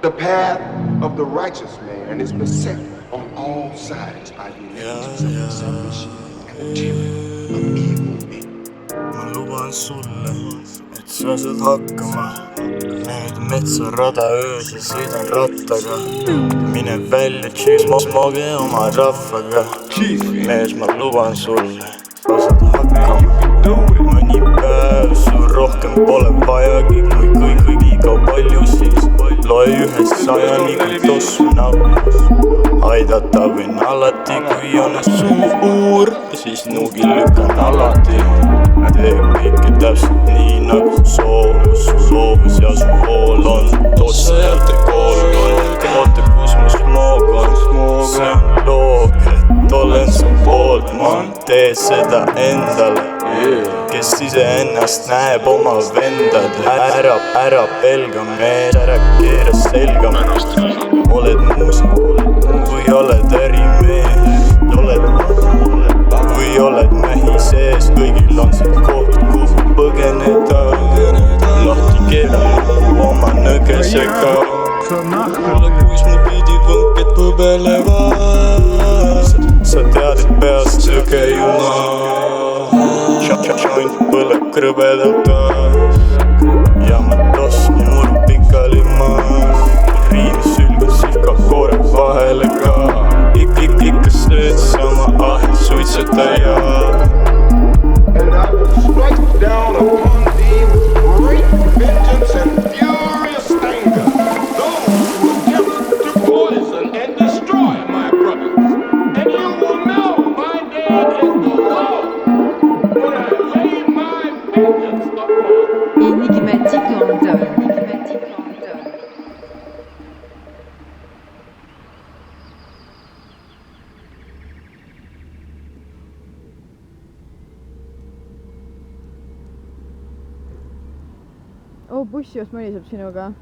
The path of the righteous man is beset on all sides by the iniquities of the selfish and the tyranny of evil men. Ma luban sulle, et sa saad hakkama. Nüüd metsarada öös ja sõidan rattaga. Mine välja, smoge oma rahvaga. Mees, ma luban sulle, sa saad hakkama. Mõni päev sul rohkem pole vajagi, kui kõik liiga palju siis. Loe 100 kui tossu napp. Aidata võin alati, kui on suur, siis nuugi lükkan alati. Tee kõike täpselt nii nagu soovus, su loovus ja su pool on tossajate kool. Oota, kus mu smoog on, see on loog, et olen su poolt, ma tee seda endale. Kes iseennast näeb oma vendade, ära pelga mees, ära keera selga. Oled muusik või oled ärimees, või oled mehi sees, kõigil on see koht, kuhu põgeneda. Lahti keeranud oma nõgesega. Kuule, kus mu pidi võnked põbelevad. Sa tead, et peast sööge juna. Joint põleb krõbedalt taas. Ja ma tossin muru pikali maas. Riimis sülgud sihka koore vahele ka. Ikka sööd sama ahel suitsetaja. And I will strike down upon thee with great vengeance and furious anger those who attempt to poison and destroy my brothers. And you will know my name is the Lord when I lay my vengeance upon them. Enigmatic London. oh, bussijuht mõniseb sinuga.